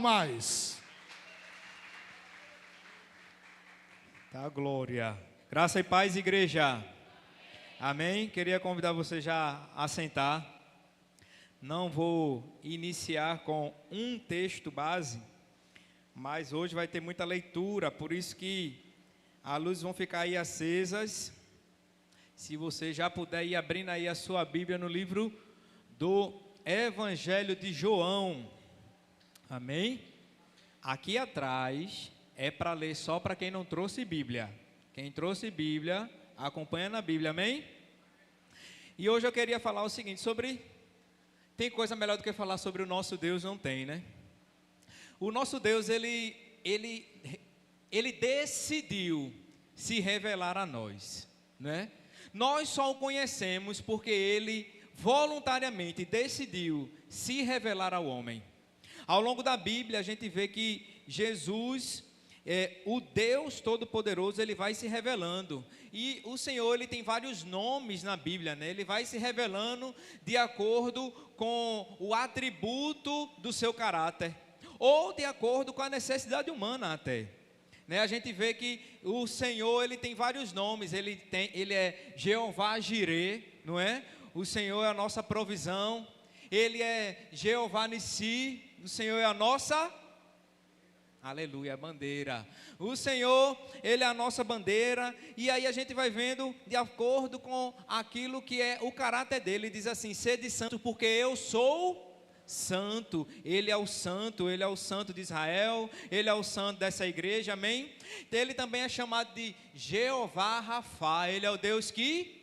mais. Tá, glória. Graça e paz, igreja. Amém? Queria convidar você já a sentar. Não vou iniciar com um texto base, mas hoje vai ter muita leitura, por isso que as luzes vão ficar aí acesas. Se você já puder ir abrindo aí a sua Bíblia no livro do Evangelho de João. Amém? Aqui atrás é para ler só para quem não trouxe Bíblia. Quem trouxe Bíblia, acompanha na Bíblia, amém? E hoje eu queria falar o seguinte, tem coisa melhor do que falar sobre o nosso Deus? Não tem, né? O nosso Deus, ele decidiu se revelar a nós, né? Nós só o conhecemos porque ele voluntariamente decidiu se revelar ao homem. Ao longo da Bíblia, a gente vê que Jesus, o Deus Todo-Poderoso, ele vai se revelando. E o Senhor, ele tem vários nomes na Bíblia, né? Ele vai se revelando de acordo com o atributo do seu caráter, ou de acordo com a necessidade humana até. Né? A gente vê que o Senhor, ele tem vários nomes. Ele é Jeová Jirê, não é? O Senhor é a nossa provisão. Ele é Jeová Nissi. O Senhor é a nossa, aleluia, bandeira. O Senhor, ele é a nossa bandeira. E aí a gente vai vendo de acordo com aquilo que é o caráter dele. Ele diz assim: sede santo porque eu sou santo. Ele é o santo de Israel. Ele é o santo dessa igreja, amém? Ele também é chamado de Jeová Rafa. Ele é o Deus que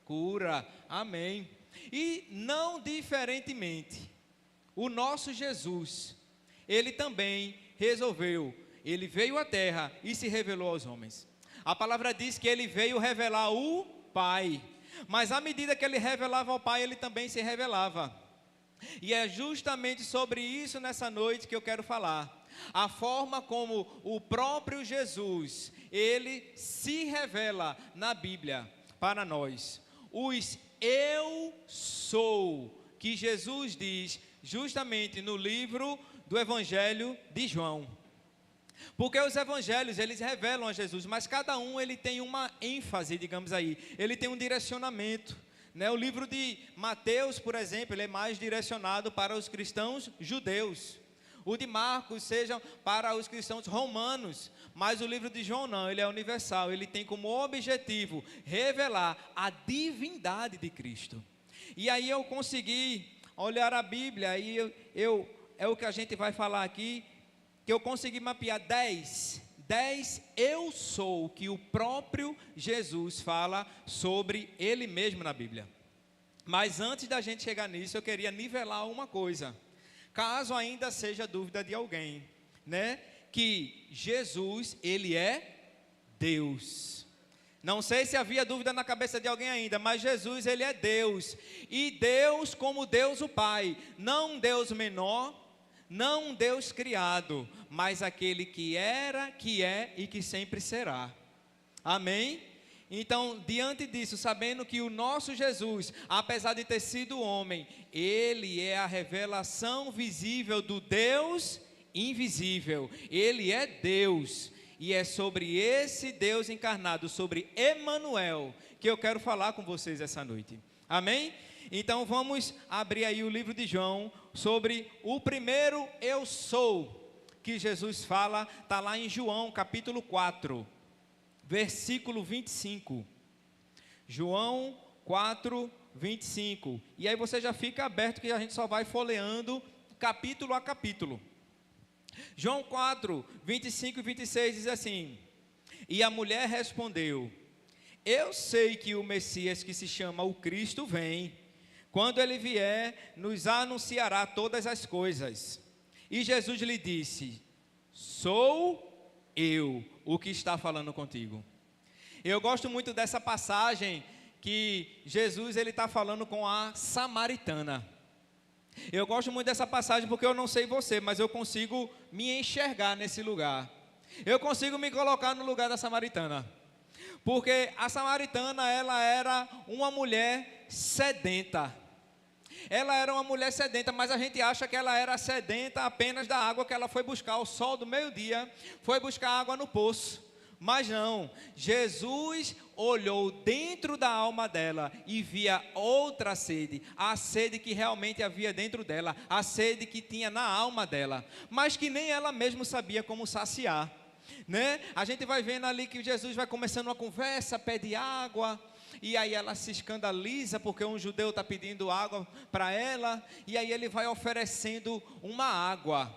cura, amém? E não diferentemente, o nosso Jesus, ele também resolveu, ele veio à terra e se revelou aos homens. A palavra diz que ele veio revelar o Pai, mas à medida que ele revelava ao Pai, ele também se revelava. E é justamente sobre isso nessa noite que eu quero falar. A forma como o próprio Jesus, ele se revela na Bíblia para nós. Os eu sou, que Jesus diz justamente no livro do Evangelho de João. Porque os evangelhos, eles revelam a Jesus, mas cada um ele tem uma ênfase, digamos aí. Ele tem um direcionamento, né? O livro de Mateus, por exemplo, ele é mais direcionado para os cristãos judeus. O de Marcos seja para os cristãos romanos. Mas o livro de João não, ele é universal. Ele tem como objetivo revelar a divindade de Cristo. E aí eu consegui olhar a Bíblia, e é o que a gente vai falar aqui, que eu consegui mapear 10 eu sou, que o próprio Jesus fala sobre ele mesmo na Bíblia. Mas antes da gente chegar nisso, eu queria nivelar uma coisa, caso ainda seja dúvida de alguém, né? Que Jesus, ele é Deus. Não sei se havia dúvida na cabeça de alguém ainda, mas Jesus, ele é Deus. E Deus como Deus o Pai, não um Deus menor, não um Deus criado, mas aquele que era, que é e que sempre será. Amém? Então, diante disso, sabendo que o nosso Jesus, apesar de ter sido homem, ele é a revelação visível do Deus invisível. Ele é Deus. E é sobre esse Deus encarnado, sobre Emanuel, que eu quero falar com vocês essa noite. Amém? Então vamos abrir aí o livro de João, sobre o primeiro eu sou, que Jesus fala, está lá em João capítulo 4, versículo 25. João 4, 25. E aí você já fica aberto, que a gente só vai folheando capítulo a capítulo. João 4, 25 e 26 diz assim: e a mulher respondeu: eu sei que o Messias, que se chama o Cristo, vem. Quando ele vier, nos anunciará todas as coisas. E Jesus lhe disse: sou eu o que está falando contigo. Eu gosto muito dessa passagem que Jesus ele está falando com a samaritana. Eu gosto muito dessa passagem porque eu não sei você, mas eu consigo me enxergar nesse lugar. Eu consigo me colocar no lugar da samaritana. Porque a samaritana, ela era uma mulher sedenta. Ela era uma mulher sedenta, mas a gente acha que ela era sedenta apenas da água que ela foi buscar ao sol do meio-dia, foi buscar água no poço. Mas não, Jesus olhou dentro da alma dela e via outra sede, a sede que realmente havia dentro dela, a sede que tinha na alma dela, mas que nem ela mesma sabia como saciar, né? A gente vai vendo ali que Jesus vai começando uma conversa, pede água, e aí ela se escandaliza porque um judeu está pedindo água para ela, e aí ele vai oferecendo uma água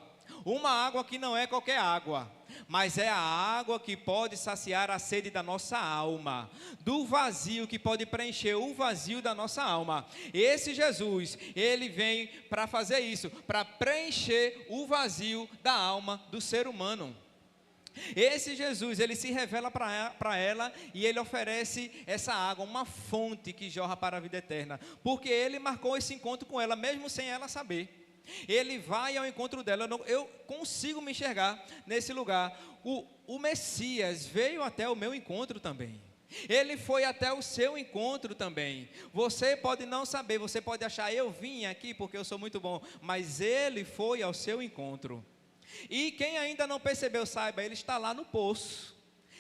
que não é qualquer água, mas é a água que pode saciar a sede da nossa alma, do vazio que pode preencher o vazio da nossa alma. Esse Jesus, ele vem para fazer isso, para preencher o vazio da alma do ser humano. Esse Jesus, ele se revela para ela e ele oferece essa água, uma fonte que jorra para a vida eterna, porque ele marcou esse encontro com ela, mesmo sem ela saber. Ele vai ao encontro dela. Eu consigo me enxergar nesse lugar. O Messias veio até o meu encontro também. Ele foi até o seu encontro também. Você pode não saber, você pode achar, eu vim aqui porque eu sou muito bom, mas ele foi ao seu encontro. E quem ainda não percebeu, saiba, ele está lá no poço.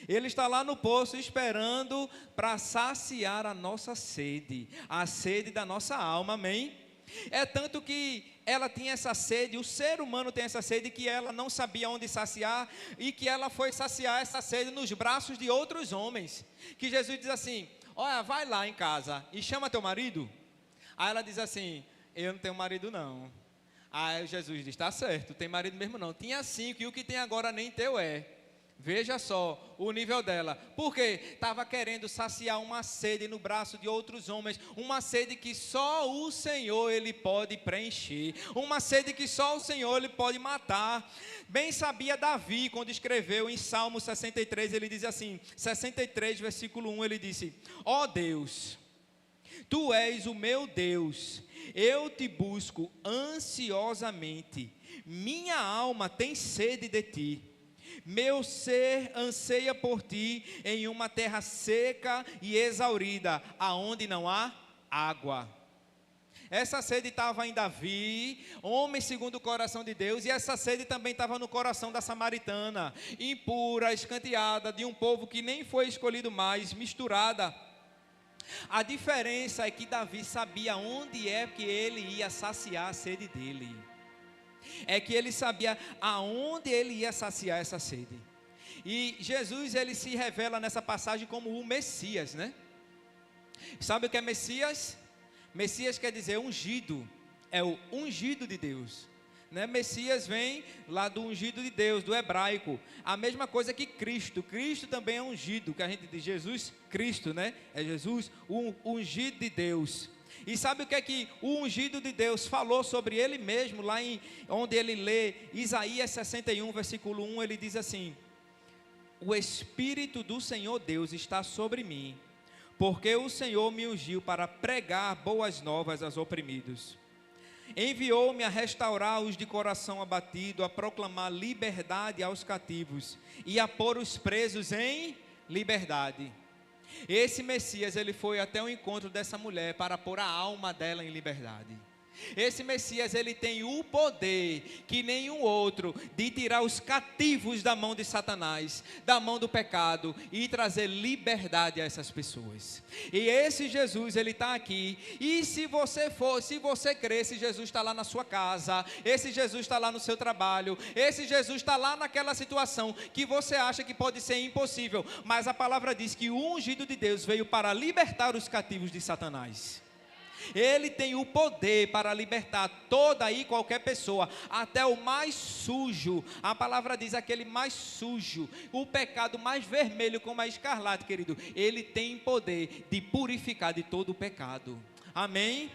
Ele está lá no poço esperando para saciar a nossa sede, a sede da nossa alma, amém? É tanto que ela tinha essa sede, o ser humano tem essa sede, que ela não sabia onde saciar, e que ela foi saciar essa sede nos braços de outros homens, que Jesus diz assim, olha, vai lá em casa e chama teu marido. Aí ela diz assim, eu não tenho marido não. Aí Jesus diz, está certo, tem marido mesmo não, tinha 5 e o que tem agora nem teu é. Veja só o nível dela, porque estava querendo saciar uma sede no braço de outros homens, uma sede que só o Senhor ele pode preencher, uma sede que só o Senhor ele pode matar. Bem sabia Davi, quando escreveu em Salmo 63, ele diz assim, 63 versículo 1, ele disse, ó Deus, Tu és o meu Deus, eu te busco ansiosamente, minha alma tem sede de Ti. Meu ser anseia por Ti em uma terra seca e exaurida, aonde não há água. Essa sede estava em Davi, homem segundo o coração de Deus, e essa sede também estava no coração da samaritana, impura, escanteada, de um povo que nem foi escolhido mais, misturada. A diferença é que Davi sabia onde é que ele ia saciar a sede dele. É que ele sabia aonde ele ia saciar essa sede. E Jesus, ele se revela nessa passagem como o Messias, né? Sabe o que é Messias? Messias quer dizer ungido, é o ungido de Deus, né? Messias vem lá do ungido de Deus, do hebraico, a mesma coisa que Cristo. Cristo também é ungido, que a gente diz Jesus Cristo, né? É Jesus, o ungido de Deus. E sabe o que é que o ungido de Deus falou sobre ele mesmo, lá em onde ele lê Isaías 61, versículo 1, ele diz assim, o Espírito do Senhor Deus está sobre mim, porque o Senhor me ungiu para pregar boas novas aos oprimidos. Enviou-me a restaurar os de coração abatido, a proclamar liberdade aos cativos e a pôr os presos em liberdade. Esse Messias, ele foi até o encontro dessa mulher para pôr a alma dela em liberdade. Esse Messias, ele tem o poder que nenhum outro, de tirar os cativos da mão de Satanás, da mão do pecado, e trazer liberdade a essas pessoas. E esse Jesus, ele está aqui, e se você crer, esse Jesus está lá na sua casa, esse Jesus está lá no seu trabalho, esse Jesus está lá naquela situação que você acha que pode ser impossível, mas a palavra diz que o ungido de Deus veio para libertar os cativos de Satanás. Ele tem o poder para libertar toda e qualquer pessoa, até o mais sujo. A palavra diz aquele mais sujo, o pecado mais vermelho como a escarlate, querido. Ele tem poder de purificar de todo o pecado. Amém?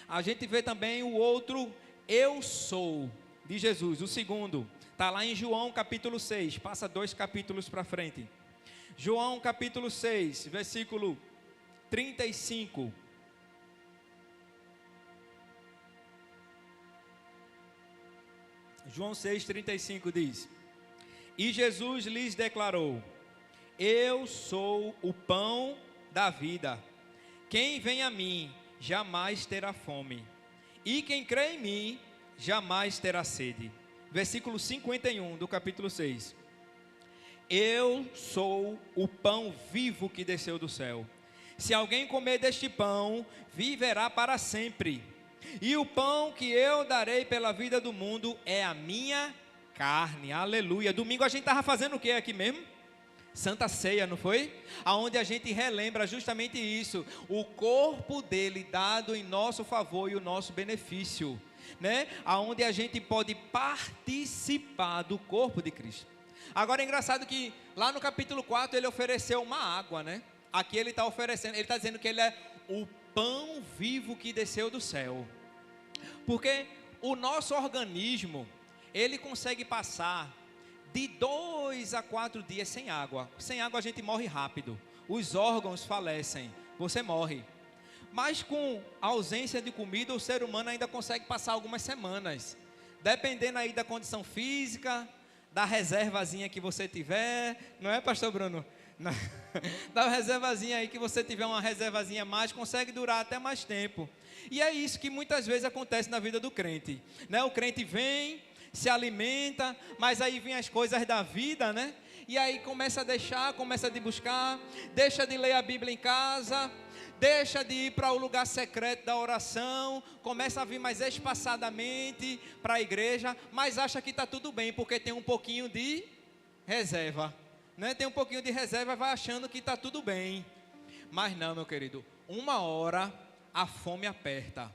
A gente vê também o outro eu sou de Jesus, o segundo. Está lá em João capítulo 6, passa 2 capítulos para frente. João capítulo 6, versículo 35. João 6,35 diz, e Jesus lhes declarou, eu sou o pão da vida, quem vem a mim jamais terá fome, e quem crê em mim jamais terá sede. Versículo 51 do capítulo 6. Eu sou o pão vivo que desceu do céu. Se alguém comer deste pão, viverá para sempre. E o pão que eu darei pela vida do mundo é a minha carne. Aleluia. Domingo a gente estava fazendo o que aqui mesmo? Santa Ceia, não foi? Aonde a gente relembra justamente isso, o corpo dele dado em nosso favor e o nosso benefício, né? Aonde a gente pode participar do corpo de Cristo. Agora é engraçado que lá no capítulo 4 ele ofereceu uma água, né? Aqui ele está oferecendo, ele está dizendo que ele é o pão vivo que desceu do céu. Porque o nosso organismo, ele consegue passar de 2 a 4 dias sem água. Sem água a gente morre rápido. Os órgãos falecem. Você morre. Mas com a ausência de comida, o ser humano ainda consegue passar algumas semanas. Dependendo aí da condição física, da reservazinha que você tiver. Não é, pastor Bruno? Não. Da reservazinha aí que você tiver uma reservazinha mais, consegue durar até mais tempo. E é isso que muitas vezes acontece na vida do crente, né? O crente vem, se alimenta, mas aí vem as coisas da vida, né? E aí começa a deixar, começa a buscar, deixa de ler a Bíblia em casa, deixa de ir para o lugar secreto da oração, começa a vir mais espaçadamente para a igreja, mas acha que está tudo bem, porque tem um pouquinho de reserva, né? Tem um pouquinho de reserva, vai achando que está tudo bem. Mas não, meu querido, uma hora a fome aperta.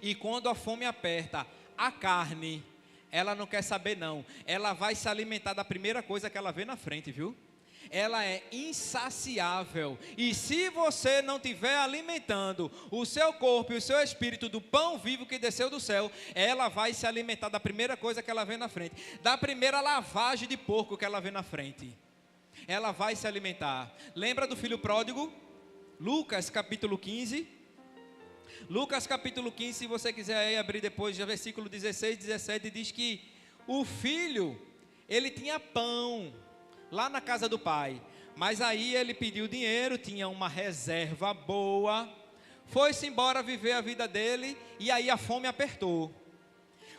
E quando a fome aperta, a carne, ela não quer saber não, ela vai se alimentar da primeira coisa que ela vê na frente, viu? Ela é insaciável, e se você não estiver alimentando o seu corpo e o seu espírito do pão vivo que desceu do céu, ela vai se alimentar da primeira coisa que ela vê na frente, da primeira lavagem de porco que ela vê na frente, ela vai se alimentar. Lembra do filho pródigo? Lucas capítulo 15, Lucas capítulo 15, se você quiser aí abrir depois, já versículo 16, 17, diz que o filho, ele tinha pão lá na casa do pai, mas aí ele pediu dinheiro, tinha uma reserva boa, foi-se embora viver a vida dele, e aí a fome apertou.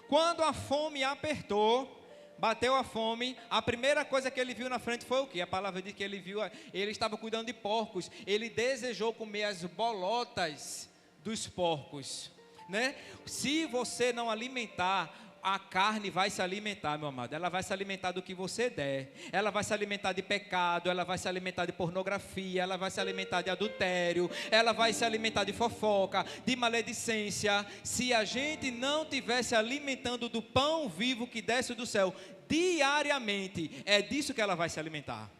Quando a fome apertou, bateu a fome, a primeira coisa que ele viu na frente foi o quê? A palavra diz que ele viu, ele estava cuidando de porcos, ele desejou comer as bolotas dos porcos, né? Se você não alimentar, a carne vai se alimentar, meu amado, ela vai se alimentar do que você der, ela vai se alimentar de pecado, ela vai se alimentar de pornografia, ela vai se alimentar de adultério, ela vai se alimentar de fofoca, de maledicência. Se a gente não tivesse alimentando do pão vivo que desce do céu diariamente, é disso que ela vai se alimentar.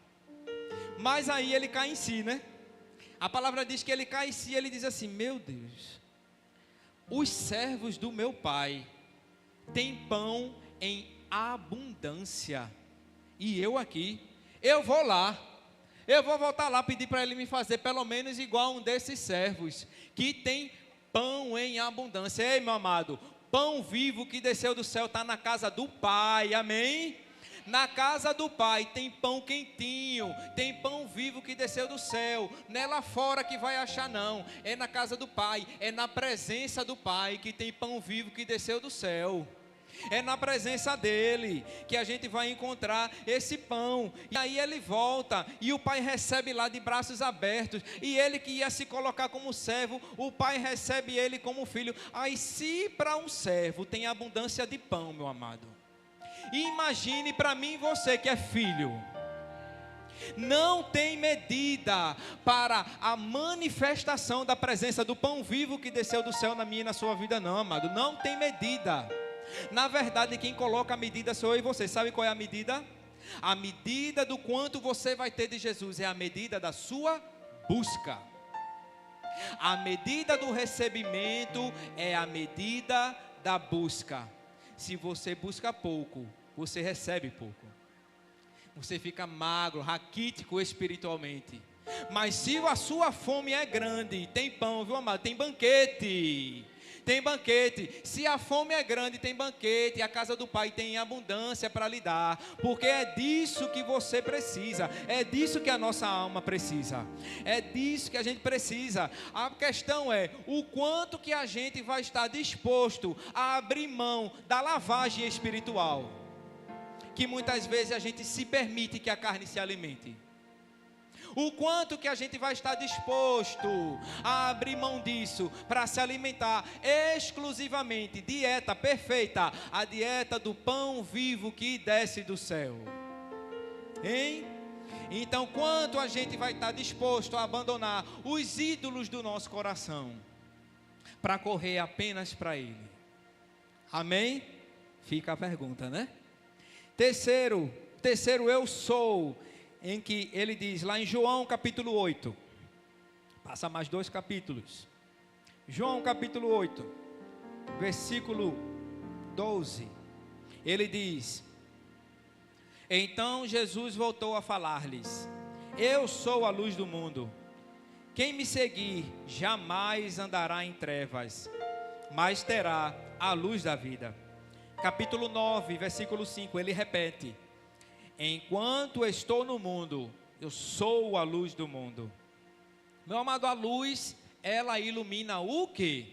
Mas aí ele cai em si, né? A palavra diz que ele cai em si, ele diz assim: meu Deus, os servos do meu pai têm pão em abundância, e eu aqui, eu vou lá, eu vou voltar lá pedir para ele me fazer pelo menos igual um desses servos, que tem pão em abundância. Ei, meu amado, pão vivo que desceu do céu está na casa do pai, amém? Na casa do pai tem pão quentinho, tem pão vivo que desceu do céu, não é lá fora que vai achar não, é na casa do pai, é na presença do pai que tem pão vivo que desceu do céu. É na presença dele que a gente vai encontrar esse pão. E aí ele volta e o pai recebe lá de braços abertos. E ele que ia se colocar como servo, o pai recebe ele como filho. Aí se para um servo tem abundância de pão, meu amado, imagine para mim e você que é filho. Não tem medida para a manifestação da presença do pão vivo que desceu do céu na minha e na sua vida não, amado. Não tem medida. Na verdade, quem coloca a medida sou eu e você. Sabe qual é a medida? A medida do quanto você vai ter de Jesus é a medida da sua busca. A medida do recebimento é a medida da busca. Se você busca pouco, você recebe pouco. Você fica magro, raquítico espiritualmente. Mas se a sua fome é grande, tem pão, viu amado? Tem banquete. tem banquete. Se a fome é grande, tem banquete. A casa do Pai tem abundância para lhe dar, porque é disso que você precisa, é disso que a nossa alma precisa, é disso que a gente precisa. A questão é o quanto que a gente vai estar disposto a abrir mão da lavagem espiritual, que muitas vezes a gente se permite que a carne se alimente. O quanto que a gente vai estar disposto a abrir mão disso para se alimentar exclusivamente, dieta perfeita, a dieta do pão vivo que desce do céu. Hein? Então, quanto a gente vai estar disposto a abandonar os ídolos do nosso coração para correr apenas para Ele? Amém? Fica a pergunta, né? Terceiro eu sou, em que ele diz lá em João capítulo 8, passa mais 2 capítulos, João capítulo 8, versículo 12, ele diz: então Jesus voltou a falar-lhes: eu sou a luz do mundo, quem me seguir jamais andará em trevas, mas terá a luz da vida. Capítulo 9, versículo 5, ele repete: enquanto estou no mundo, eu sou a luz do mundo. Meu amado, a luz, ela ilumina o quê?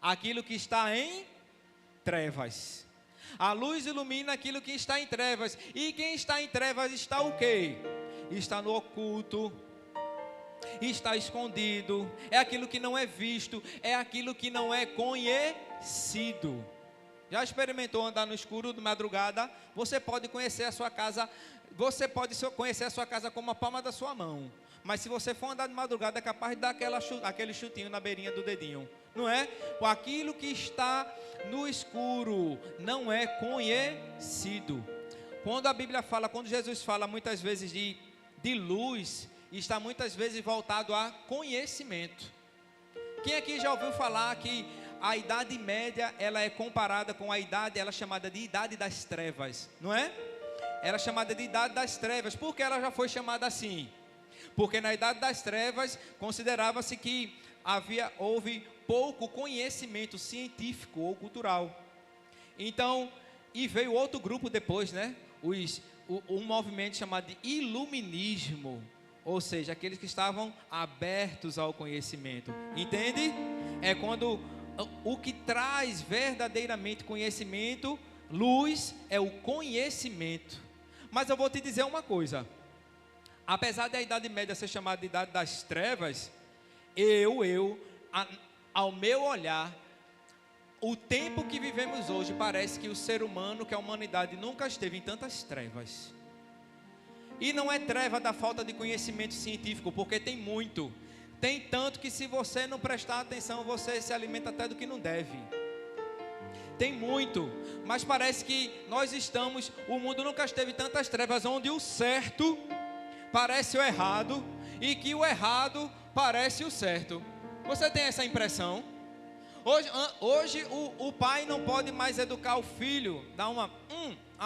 Aquilo que está em trevas. A luz ilumina aquilo que está em trevas. E quem está em trevas está o quê? Está no oculto, está escondido, é aquilo que não é visto, é aquilo que não é conhecido. Já experimentou andar no escuro de madrugada? Você pode conhecer a sua casa, como a palma da sua mão. Mas se você for andar de madrugada, é capaz de dar aquele chutinho na beirinha do dedinho, não é? Aquilo que está no escuro não é conhecido. Quando Jesus fala muitas vezes de luz, está muitas vezes voltado a conhecimento. Quem aqui já ouviu falar que a Idade Média, ela é comparada com a idade, ela é chamada de Idade das Trevas, não é? Ela é chamada de Idade das Trevas. Por que ela já foi chamada assim? Porque na Idade das Trevas, considerava-se que houve pouco conhecimento científico ou cultural. Então, e veio outro grupo depois, né? Um movimento chamado de Iluminismo, ou seja, aqueles que estavam abertos ao conhecimento. Entende? É quando o que traz verdadeiramente conhecimento, luz, é o conhecimento. Mas eu vou te dizer uma coisa: apesar da Idade Média ser chamada de Idade das Trevas, ao meu olhar, o tempo que vivemos hoje parece que o ser humano, que a humanidade nunca esteve em tantas trevas. E não é treva da falta de conhecimento científico, porque tem muito. Tem tanto que se você não prestar atenção, você se alimenta até do que não deve. Tem muito, mas parece que o mundo nunca esteve em tantas trevas, onde o certo parece o errado, e que o errado parece o certo. Você tem essa impressão? Hoje o pai não pode mais educar o filho, dar uma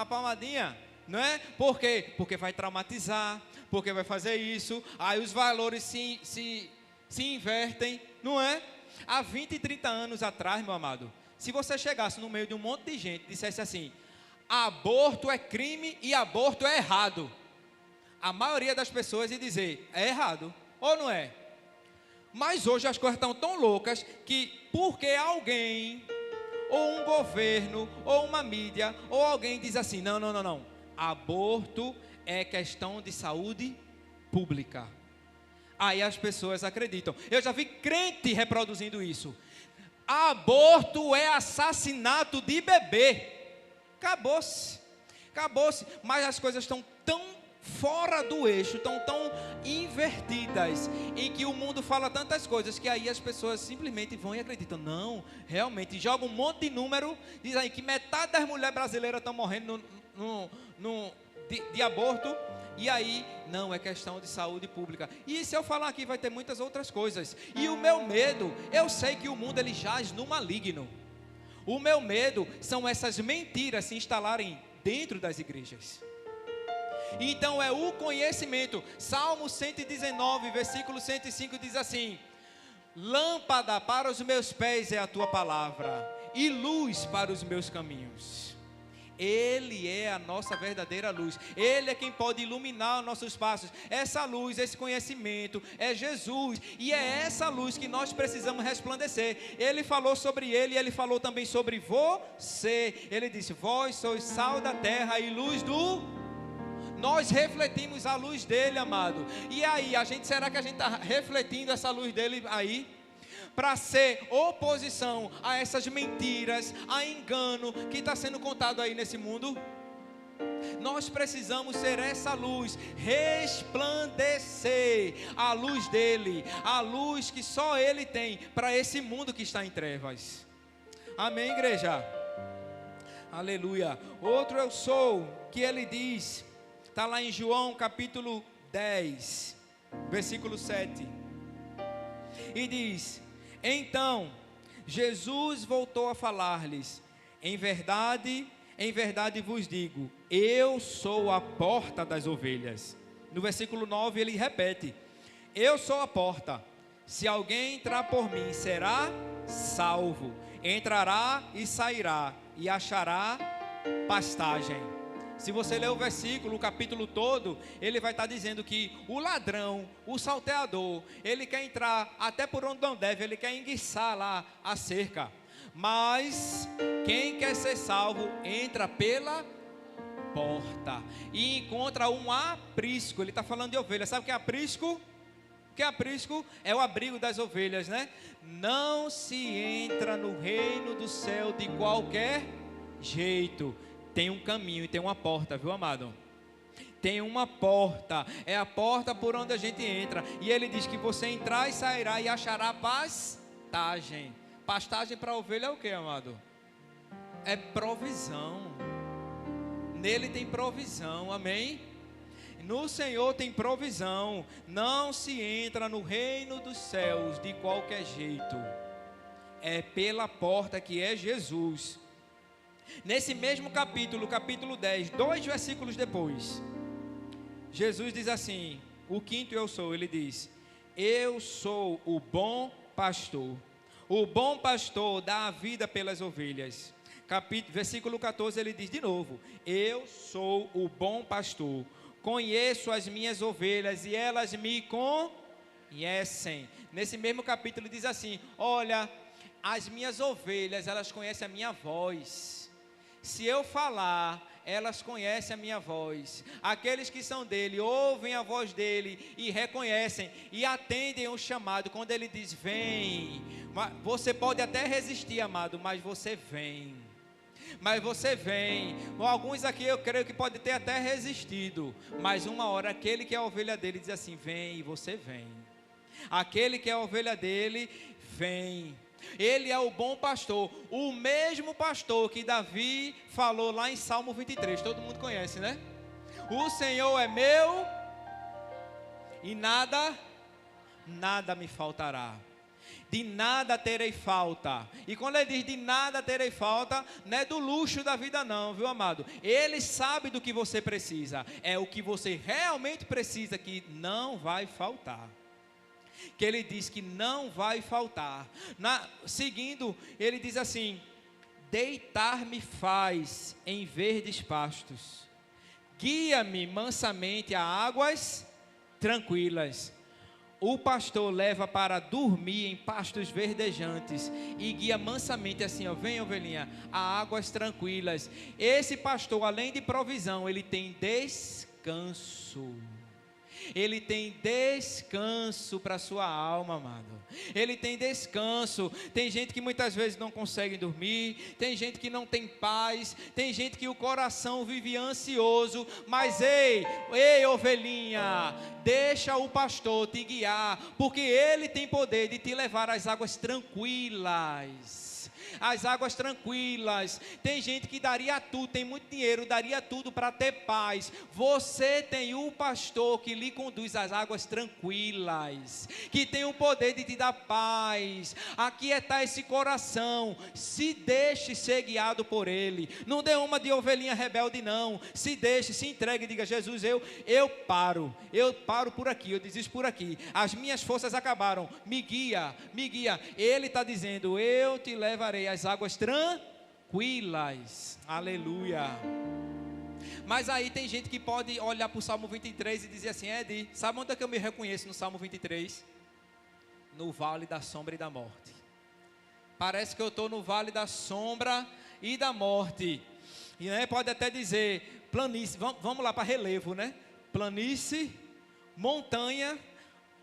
palmadinha, não é? Por quê? Porque vai traumatizar, porque vai fazer isso, aí os valores se invertem, não é? Há 20 e 30 anos atrás, meu amado, se você chegasse no meio de um monte de gente e dissesse assim: aborto é crime e aborto é errado, a maioria das pessoas ia dizer: é errado, ou não é? Mas hoje as coisas estão tão loucas que porque alguém, ou um governo, ou uma mídia, ou alguém diz assim: não, aborto é questão de saúde pública, aí as pessoas acreditam. Eu já vi crente reproduzindo isso: aborto é assassinato de bebê. Acabou-se. Mas as coisas estão tão fora do eixo, estão tão invertidas, em que o mundo fala tantas coisas, que aí as pessoas simplesmente vão e acreditam. Não, realmente, joga um monte de número, diz aí que metade das mulheres brasileiras estão morrendo de aborto, e aí, não, é questão de saúde pública. E se eu falar aqui, vai ter muitas outras coisas. E o meu medo, eu sei que o mundo ele jaz no maligno. O meu medo são essas mentiras se instalarem dentro das igrejas. Então é o conhecimento. Salmo 119, versículo 105 diz assim: Lâmpada para os meus pés é a tua palavra, e luz para os meus caminhos. Ele é a nossa verdadeira luz. Ele é quem pode iluminar os nossos passos. Essa luz, esse conhecimento é Jesus. E é essa luz que nós precisamos resplandecer. Ele falou sobre ele e ele falou também sobre você. Ele disse: vós sois sal da terra e luz do... Nós refletimos a luz dele, amado. E aí, será que a gente está refletindo essa luz dele aí? Para ser oposição a essas mentiras, a engano que está sendo contado aí nesse mundo? Nós precisamos ser essa luz, resplandecer a luz dele, a luz que só ele tem para esse mundo que está em trevas. Amém, igreja? Aleluia. Outro eu sou, que ele diz, está lá em João capítulo 10, versículo 7, e diz: então, Jesus voltou a falar-lhes: em verdade vos digo, eu sou a porta das ovelhas. No versículo 9 ele repete: eu sou a porta, se alguém entrar por mim será salvo, entrará e sairá e achará pastagem. Se você ler o versículo, o capítulo todo, ele vai estar dizendo que o ladrão, o salteador, ele quer entrar até por onde não deve, ele quer enguiçar lá a cerca. Mas quem quer ser salvo, entra pela porta e encontra um aprisco. Ele está falando de ovelha. Sabe o que é aprisco? O que é aprisco? É o abrigo das ovelhas, né? Não se entra no reino do céu de qualquer jeito. Tem um caminho e tem uma porta, viu, amado? Tem uma porta, é a porta por onde a gente entra. E ele diz que você entrar e sairá e achará pastagem. Pastagem para ovelha é o que, amado? É provisão. Nele tem provisão, amém? No Senhor tem provisão. Não se entra no reino dos céus de qualquer jeito. É pela porta que é Jesus. Nesse mesmo capítulo, capítulo 10, 2 versículos depois, Jesus diz assim, o quinto eu sou, ele diz: eu sou o bom pastor. O bom pastor dá a vida pelas ovelhas. Versículo 14 ele diz de novo: eu sou o bom pastor, conheço as minhas ovelhas e elas me conhecem. Nesse mesmo capítulo diz assim: olha, as minhas ovelhas, elas conhecem a minha voz. Se eu falar, elas conhecem a minha voz. Aqueles que são dele, ouvem a voz dele e reconhecem e atendem o chamado. Quando ele diz vem, você pode até resistir, amado, mas você vem. Mas você vem. Alguns aqui eu creio que pode ter até resistido, mas uma hora aquele que é a ovelha dele diz assim: vem, e você vem. Aquele que é a ovelha dele, vem. Ele é o bom pastor, o mesmo pastor que Davi falou lá em Salmo 23, todo mundo conhece, né? O Senhor é meu e nada me faltará. De nada terei falta. E quando ele diz de nada terei falta, não é do luxo da vida não, viu, amado? Ele sabe do que você precisa. É o que você realmente precisa que não vai faltar. Que ele diz que não vai faltar. Seguindo, ele diz assim: deitar-me faz em verdes pastos, guia-me mansamente a águas tranquilas. O pastor leva para dormir em pastos verdejantes e guia mansamente assim, ó, vem ovelhinha, a águas tranquilas. Esse pastor, além de provisão, ele tem descanso. Ele tem descanso para a sua alma, amado. Ele tem descanso. Tem gente que muitas vezes não consegue dormir. Tem gente que não tem paz. Tem gente que o coração vive ansioso. Mas ei, ovelhinha, deixa o pastor te guiar, porque ele tem poder de te levar às águas tranquilas. as águas tranquilas. Tem gente que daria tudo, tem muito dinheiro, daria tudo para ter paz. Você tem o pastor que lhe conduz às águas tranquilas, que tem o poder de te dar paz, aquietar esse coração. Se deixe ser guiado por ele. Não dê uma de ovelhinha rebelde, não. Se deixe, se entregue e diga: Jesus, eu paro por aqui, eu desisto por aqui, as minhas forças acabaram, me guia. Ele está dizendo: eu te levarei às águas tranquilas. Aleluia. Mas aí tem gente que pode olhar para o Salmo 23 e dizer assim: Ed, sabe onde é que eu me reconheço no Salmo 23? No vale da sombra e da morte. Parece que eu estou no vale da sombra e da morte. E pode até dizer planície, vamos lá para relevo, né? Planície, montanha,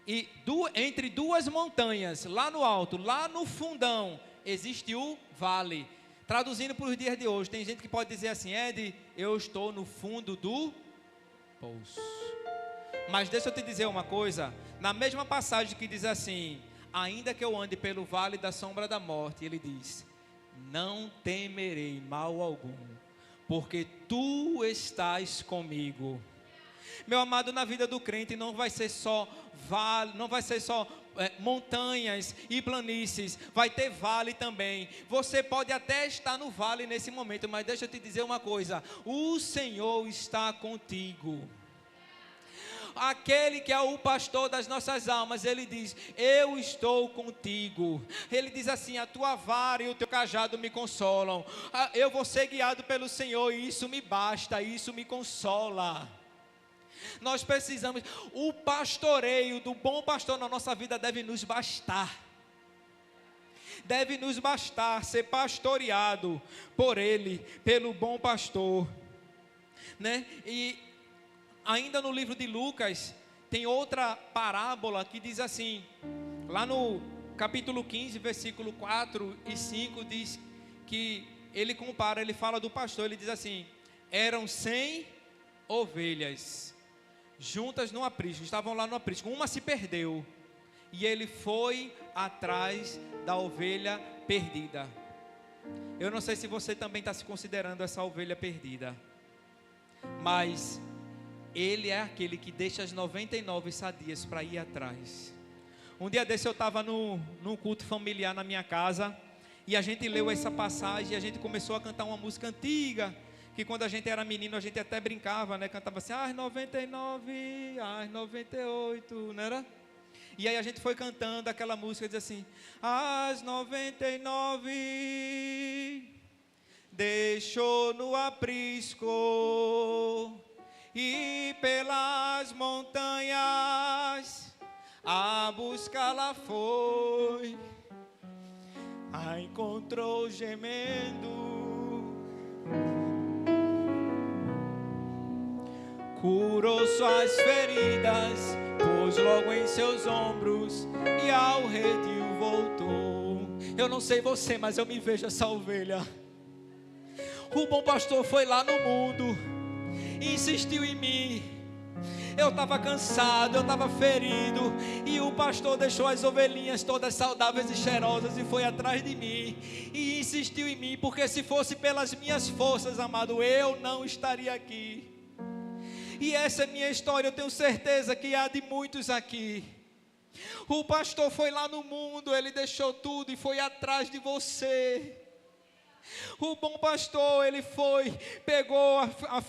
e entre duas montanhas, lá no alto, lá no fundão, existe o vale. Traduzindo para os dias de hoje, tem gente que pode dizer assim: Ed, eu estou no fundo do poço. Mas deixa eu te dizer uma coisa, na mesma passagem que diz assim: ainda que eu ande pelo vale da sombra da morte, ele diz: não temerei mal algum, porque tu estás comigo. Meu amado, na vida do crente não vai ser só vale, não vai ser só montanhas e planícies, vai ter vale também. Você pode até estar no vale nesse momento, mas deixa eu te dizer uma coisa: o Senhor está contigo. Aquele que é o pastor das nossas almas, ele diz: eu estou contigo. Ele diz assim: a tua vara e o teu cajado me consolam. Eu vou ser guiado pelo Senhor, e isso me basta, isso me consola. Nós precisamos, o pastoreio do bom pastor na nossa vida deve nos bastar. Deve nos bastar ser pastoreado por ele, pelo bom pastor, né? E ainda no livro de Lucas, tem outra parábola que diz assim, lá no capítulo 15, versículo 4 e 5, diz que ele compara, ele fala do pastor, ele diz assim: eram 100 ovelhas, juntas no aprisco, estavam lá no aprisco, uma se perdeu, e ele foi atrás da ovelha perdida. Eu não sei se você também está se considerando essa ovelha perdida, mas ele é aquele que deixa as 99 sadias para ir atrás. Um dia desse eu estava num culto familiar na minha casa, e a gente leu essa passagem, e a gente começou a cantar uma música antiga, que quando a gente era menino a gente até brincava, né? Cantava assim: as 99, as 98, não era? E aí a gente foi cantando aquela música, diz assim: as 99 deixou no aprisco, e pelas montanhas a buscá-la foi, a encontrou gemendo, curou suas feridas, pôs logo em seus ombros, e ao redil voltou. Eu não sei você, mas eu me vejo essa ovelha. O bom pastor foi lá no mundo e insistiu em mim. Eu estava cansado, eu estava ferido, e o pastor deixou as ovelhinhas todas saudáveis e cheirosas e foi atrás de mim e insistiu em mim, porque se fosse pelas minhas forças, amado, eu não estaria aqui. E essa é minha história, eu tenho certeza que há de muitos aqui. O pastor foi lá no mundo, ele deixou tudo e foi atrás de você. O bom pastor, ele foi, pegou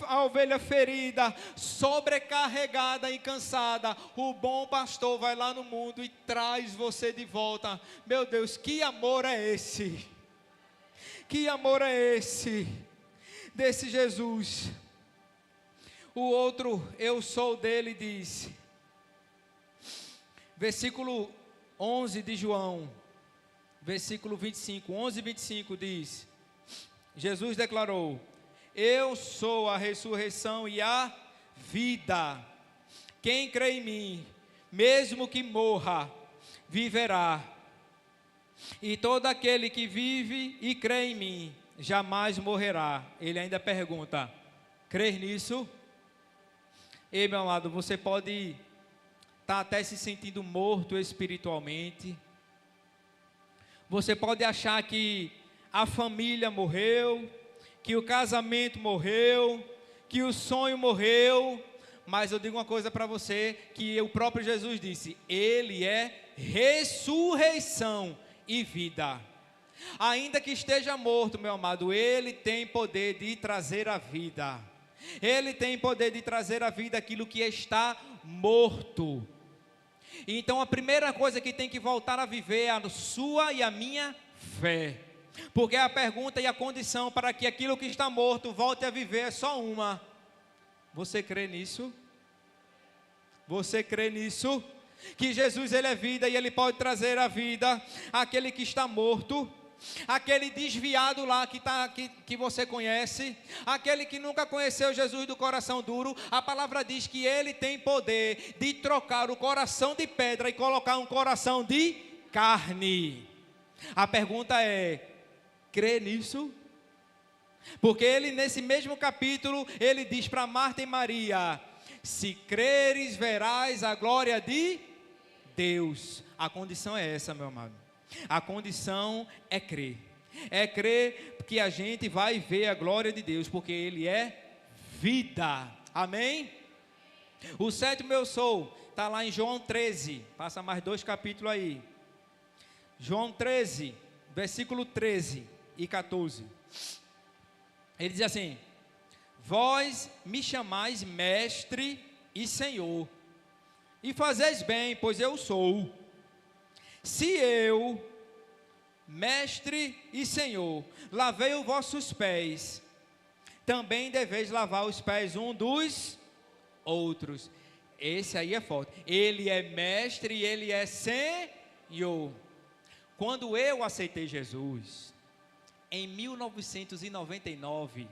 a ovelha ferida, sobrecarregada e cansada. O bom pastor vai lá no mundo e traz você de volta. Meu Deus, que amor é esse? Que amor é esse? Desse Jesus. O outro, eu sou dele, diz, versículo 11 de João, versículo 25, 11 e 25 diz, Jesus declarou: eu sou a ressurreição e a vida. Quem crê em mim, mesmo que morra, viverá. E todo aquele que vive e crê em mim, jamais morrerá. Ele ainda pergunta: crê nisso? Ei, meu amado, você pode estar até se sentindo morto espiritualmente. Você pode achar que a família morreu, que o casamento morreu, que o sonho morreu, mas eu digo uma coisa para você, que o próprio Jesus disse, Ele é ressurreição e vida. Ainda que esteja morto, meu amado, Ele tem poder de trazer a vida. Ele tem poder de trazer a vida aquilo que está morto. Então a primeira coisa que tem que voltar a viver é a sua e a minha fé. Porque a pergunta e a condição para que aquilo que está morto volte a viver é só uma. Você crê nisso? Você crê nisso? Que Jesus Ele é vida e Ele pode trazer a vida àquele que está morto. Aquele desviado lá que você conhece, aquele que nunca conheceu Jesus do coração duro, a palavra diz que Ele tem poder de trocar o coração de pedra e colocar um coração de carne. A pergunta é, crê nisso? Porque Ele nesse mesmo capítulo, Ele diz para Marta e Maria, se creres verás a glória de Deus. A condição é essa, meu amado. A condição é crer que a gente vai ver a glória de Deus, porque Ele é vida, amém? O sétimo eu sou, está lá em João 13, passa mais 2 capítulos aí, João 13, versículo 13 e 14, ele diz assim, vós me chamais mestre e senhor, e fazeis bem, pois eu sou. Se eu, mestre e senhor, lavei os vossos pés, também deveis lavar os pés um dos outros. Esse aí é forte. Ele é mestre e ele é senhor. Quando eu aceitei Jesus, em 1999,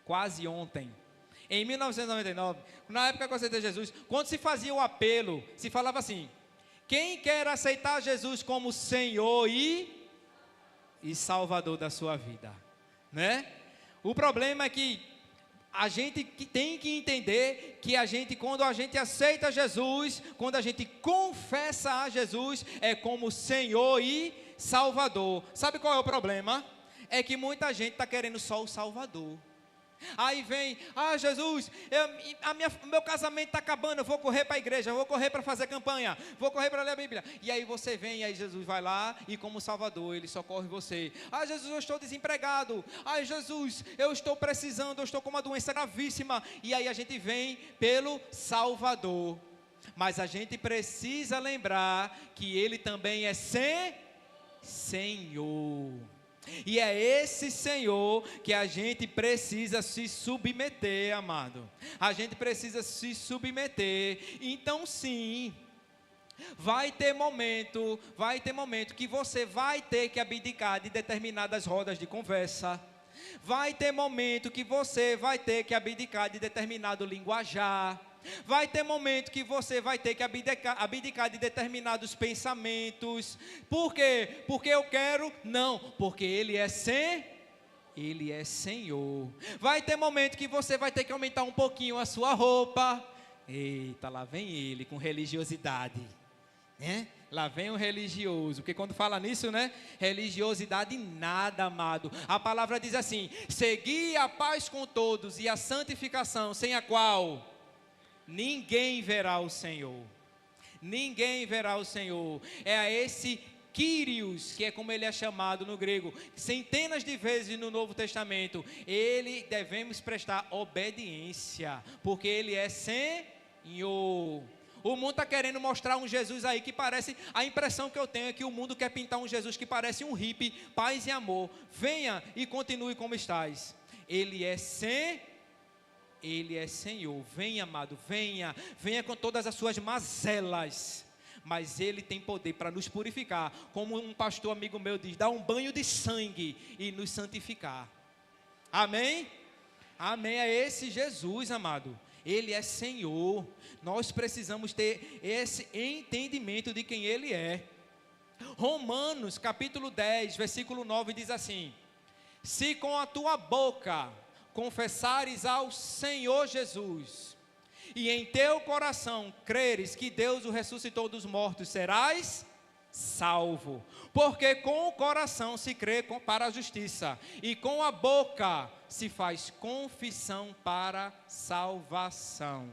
quase ontem, em 1999, na época que eu aceitei Jesus, quando se fazia o apelo, se falava assim, quem quer aceitar Jesus como Senhor e Salvador da sua vida, né? O problema é que a gente tem que entender que quando a gente aceita Jesus, quando a gente confessa a Jesus, é como Senhor e Salvador. Sabe qual é o problema? É que muita gente está querendo só o Salvador. Aí vem, Jesus, meu casamento está acabando, eu vou correr para a igreja, eu vou correr para fazer campanha, vou correr para ler a Bíblia. E aí você vem, e aí Jesus vai lá e como Salvador, Ele socorre você. Jesus, eu estou desempregado. Jesus, eu estou precisando, eu estou com uma doença gravíssima. E aí a gente vem pelo Salvador. Mas a gente precisa lembrar que Ele também é Senhor. E é esse Senhor que a gente precisa se submeter, amado. A gente precisa se submeter. Então sim, vai ter momento que você vai ter que abdicar de determinadas rodas de conversa. Vai ter momento que você vai ter que abdicar de determinado linguajar. Vai ter momento que você vai ter que abdicar de determinados pensamentos. Por quê? Porque eu quero? Não, porque Ele é Senhor. Vai ter momento que você vai ter que aumentar um pouquinho a sua roupa. Eita, lá vem ele com religiosidade, né? Lá vem o religioso, porque quando fala nisso, né? Religiosidade nada, amado. A palavra diz assim, segui a paz com todos e a santificação, sem a qual ninguém verá o Senhor. Ninguém verá o Senhor. É a esse Kyrios, que é como ele é chamado no grego, centenas de vezes no Novo Testamento. Ele devemos prestar obediência, porque Ele é Senhor. O mundo está querendo mostrar um Jesus aí que parece, a impressão que eu tenho é que o mundo quer pintar um Jesus que parece um hippie, paz e amor. Venha e continue como estás. Ele é Senhor. Venha, amado, venha com todas as suas mazelas, mas Ele tem poder para nos purificar, como um pastor amigo meu diz, dar um banho de sangue e nos santificar. Amém? Amém, é esse Jesus, amado. Ele é Senhor. Nós precisamos ter esse entendimento de quem Ele é. Romanos capítulo 10, versículo 9 diz assim, se com a tua boca confessares ao Senhor Jesus, e em teu coração creres que Deus o ressuscitou dos mortos, serás salvo. Porque com o coração se crê para a justiça, e com a boca se faz confissão para salvação.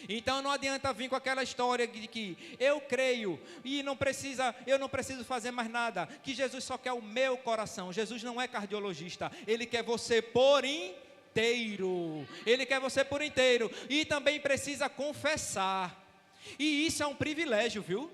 Então não adianta vir com aquela história de que eu creio e eu não preciso fazer mais nada, que Jesus só quer o meu coração. Jesus não é cardiologista, Ele quer você por inteiro. Ele quer você por inteiro. E também precisa confessar. E isso é um privilégio, viu?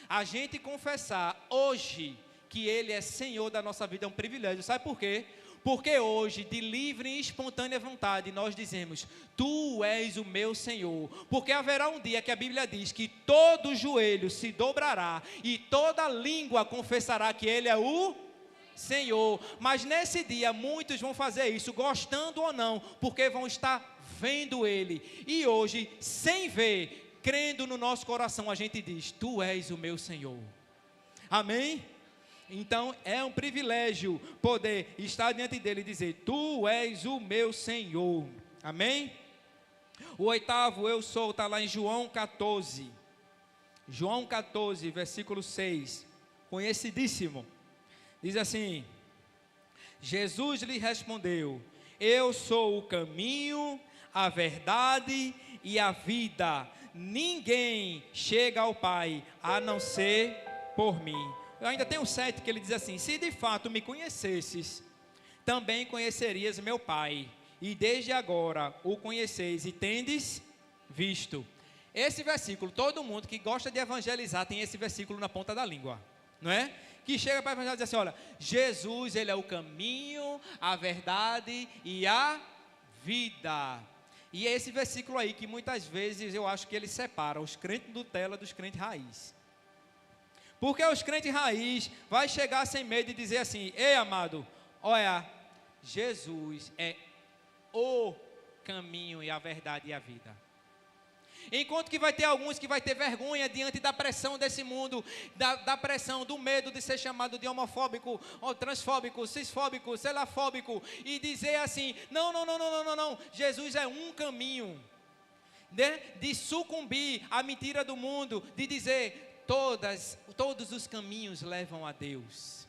A gente confessar hoje que Ele é Senhor da nossa vida é um privilégio. Sabe por quê? Porque hoje, de livre e espontânea vontade, nós dizemos: Tu és o meu Senhor. Porque haverá um dia que a Bíblia diz que todo joelho se dobrará e toda língua confessará que Ele é o Senhor. Mas nesse dia muitos vão fazer isso, gostando ou não, porque vão estar vendo Ele. E hoje, sem ver, crendo no nosso coração, a gente diz: Tu és o meu Senhor. Amém? Então é um privilégio poder estar diante dele e dizer: Tu és o meu Senhor. Amém? O oitavo eu sou está lá em João 14. João 14, versículo 6. Conhecidíssimo. Diz assim: Jesus lhe respondeu: Eu sou o caminho, a verdade e a vida. Ninguém chega ao Pai a não ser por mim. Eu ainda tenho 7 que ele diz assim: Se de fato me conhecesses, também conhecerias meu Pai, e desde agora o conheceis e tendes visto. Esse versículo, todo mundo que gosta de evangelizar tem esse versículo na ponta da língua, não é? Que chega para evangelizar e diz assim: olha, Jesus, Ele é o caminho, a verdade e a vida. E é esse versículo aí que muitas vezes eu acho que ele separa os crentes Nutella dos crentes raiz. Porque os crentes raiz vai chegar sem medo e dizer assim: Ei, amado, olha, Jesus é o caminho e a verdade e a vida. Enquanto que vai ter alguns que vai ter vergonha diante da pressão desse mundo, da pressão, do medo de ser chamado de homofóbico, ou transfóbico, cisfóbico, selafóbico, e dizer assim: não, Jesus é um caminho, né? De sucumbir à mentira do mundo, de dizer: todos os caminhos levam a Deus.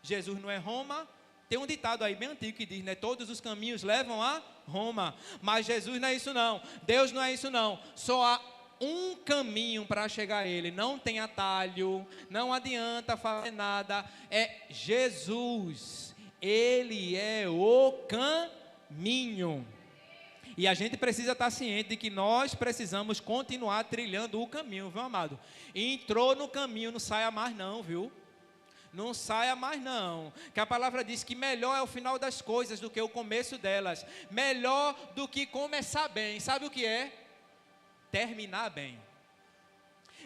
Jesus não é Roma. Tem um ditado aí bem antigo que diz, né? Todos os caminhos levam a Roma. Mas Jesus não é isso não. Deus não é isso não. Só há um caminho para chegar a Ele. Não tem atalho. Não adianta fazer nada. É Jesus. Ele é o caminho. E a gente precisa estar ciente de que nós precisamos continuar trilhando o caminho, viu, amado? Entrou no caminho, não saia mais não, viu? Não saia mais não. Que a palavra diz que melhor é o final das coisas do que o começo delas. Melhor do que começar bem. Sabe o que é? Terminar bem.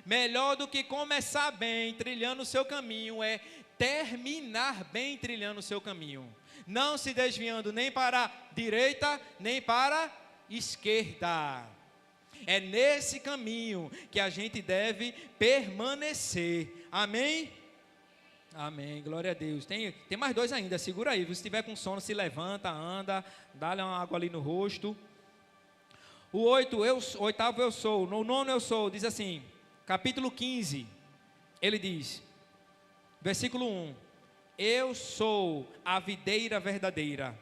Melhor do que começar bem, trilhando o seu caminho, é terminar bem trilhando o seu caminho. Não se desviando nem para a direita, nem para a esquerda. É nesse caminho que a gente deve permanecer. Amém? Amém, glória a Deus. Tem mais 2 ainda, segura aí. Se estiver com sono, se levanta, anda, dá-lhe uma água ali no rosto. O oitavo eu sou, no 9º eu sou, diz assim, capítulo 15, ele diz, versículo 1, eu sou a videira verdadeira,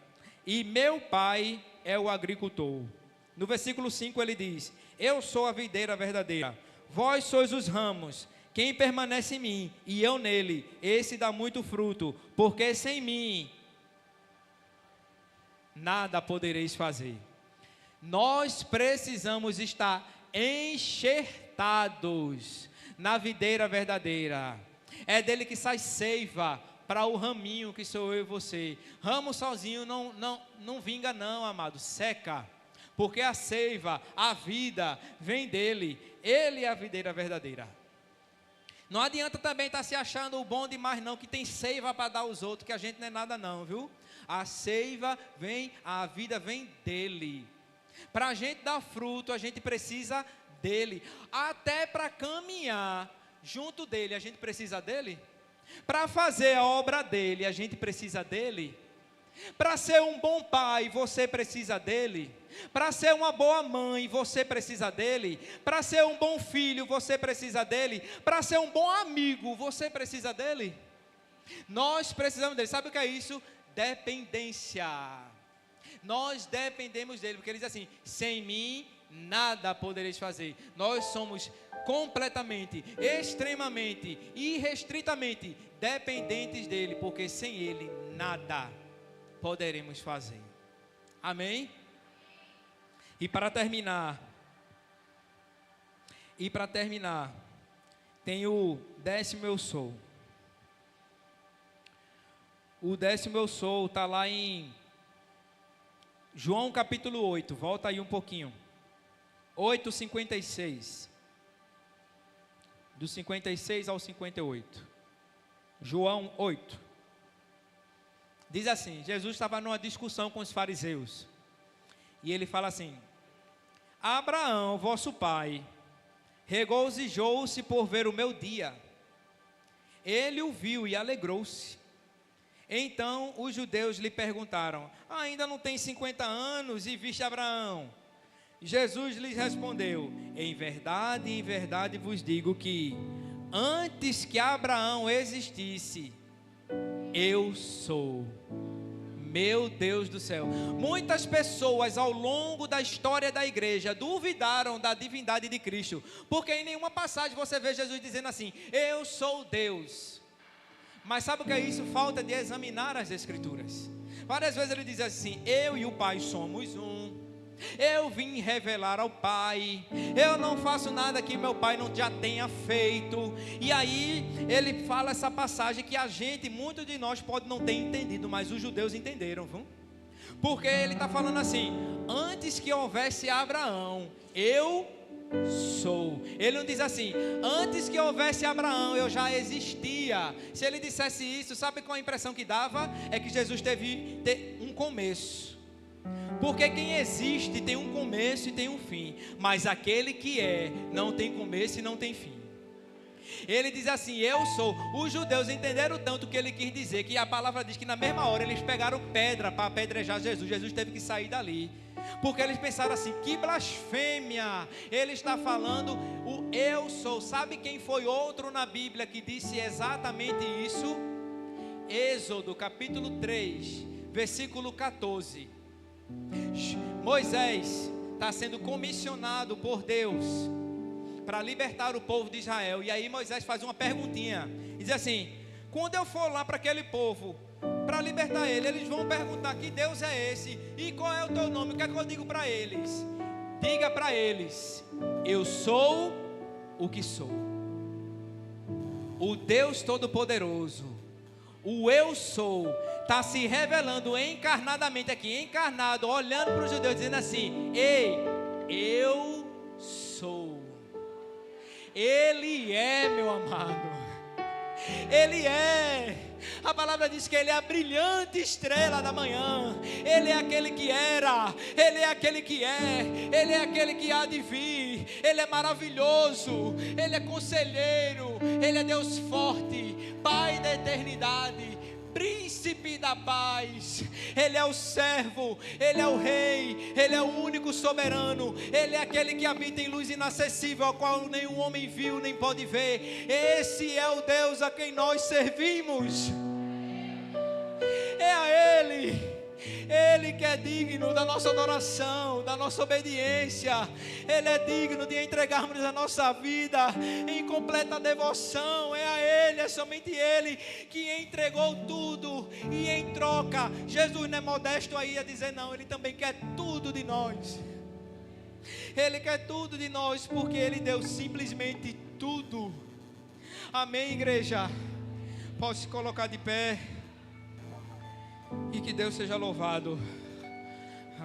e meu pai é o agricultor. No versículo 5 ele diz, eu sou a videira verdadeira, vós sois os ramos. Quem permanece em mim e eu nele, esse dá muito fruto, porque sem mim nada podereis fazer. Nós precisamos estar enxertados na videira verdadeira. É dele que sai seiva para o raminho que sou eu e você. Ramo sozinho não vinga não, amado, seca. Porque a seiva, a vida, vem dele. Ele é a videira verdadeira. Não adianta também estar se achando o bom demais não, que tem seiva para dar aos outros, que a gente não é nada não, viu? A seiva vem, a vida vem dele. Para a gente dar fruto, a gente precisa dele. Até para caminhar junto dele, a gente precisa dele. Para fazer a obra dele, a gente precisa dele. Para ser um bom pai, você precisa dele. Para ser uma boa mãe, você precisa dele. Para ser um bom filho, você precisa dele. Para ser um bom amigo, você precisa dele. Nós precisamos dele. Sabe o que é isso? Dependência. Nós dependemos dele, porque ele diz assim: sem mim nada podereis fazer. Nós somos completamente, extremamente, irrestritamente dependentes dele, porque sem ele nada poderemos fazer. Amém? E para terminar, tem o 10º eu sou. O 10º eu sou está lá em João capítulo 8, volta aí um pouquinho. 8:56. Do 56 ao 58. João 8. Diz assim: Jesus estava numa discussão com os fariseus. E ele fala assim: Abraão, vosso pai, regozijou-se por ver o meu dia. Ele o viu e alegrou-se. Então os judeus lhe perguntaram: ainda não tem 50 anos e viste Abraão? Jesus lhes respondeu: em verdade vos digo que antes que Abraão existisse, eu sou. Meu Deus do céu. Muitas pessoas ao longo da história da igreja duvidaram da divindade de Cristo, porque em nenhuma passagem você vê Jesus dizendo assim: eu sou Deus. Mas sabe o que é isso? Falta de examinar as escrituras. Várias vezes ele diz assim: eu e o Pai somos um. Eu vim revelar ao Pai. Eu não faço nada que meu Pai não já tenha feito. E aí ele fala essa passagem que a gente, muitos de nós pode não ter entendido, mas os judeus entenderam, viu? Porque ele está falando assim: antes que houvesse Abraão, eu sou. Ele não diz assim: antes que houvesse Abraão, eu já existia. Se ele dissesse isso, sabe qual a impressão que dava? É que Jesus teve um começo. Porque quem existe tem um começo e tem um fim, mas aquele que é, não tem começo e não tem fim. Ele diz assim: eu sou. Os judeus entenderam tanto o que ele quis dizer, que a palavra diz que na mesma hora eles pegaram pedra para apedrejar Jesus. Jesus teve que sair dali, porque eles pensaram assim: que blasfêmia, ele está falando o eu sou. Sabe quem foi outro na Bíblia que disse exatamente isso? Êxodo capítulo 3, versículo 14. Moisés está sendo comissionado por Deus para libertar o povo de Israel. E aí Moisés faz uma perguntinha, diz assim: quando eu for lá para aquele povo para libertar ele, eles vão perguntar: que Deus é esse? E qual é o teu nome? O que é que eu digo para eles? Diga para eles: eu sou o que sou. O Deus Todo-Poderoso, o eu sou, está se revelando encarnadamente aqui, encarnado, olhando para os judeus, dizendo assim: ei, eu sou. Ele é, meu amado, Ele é. A palavra diz que Ele é a brilhante estrela da manhã. Ele é aquele que era, Ele é aquele que é, Ele é aquele que há de vir. Ele é maravilhoso, Ele é conselheiro, Ele é Deus forte, Pai da eternidade, Príncipe da paz. Ele é o servo, Ele é o rei, Ele é o único soberano. Ele é aquele que habita em luz inacessível, a qual nenhum homem viu nem pode ver. Esse é o Deus a quem nós servimos. É a Ele. Ele que é digno da nossa adoração, da nossa obediência. Ele é digno de entregarmos a nossa vida em completa devoção. É a Ele, é somente Ele que entregou tudo. E em troca, Jesus não é modesto aí a dizer não, Ele também quer tudo de nós. Ele quer tudo de nós, porque Ele deu simplesmente tudo. Amém, igreja? Pode se colocar de pé. E que Deus seja louvado.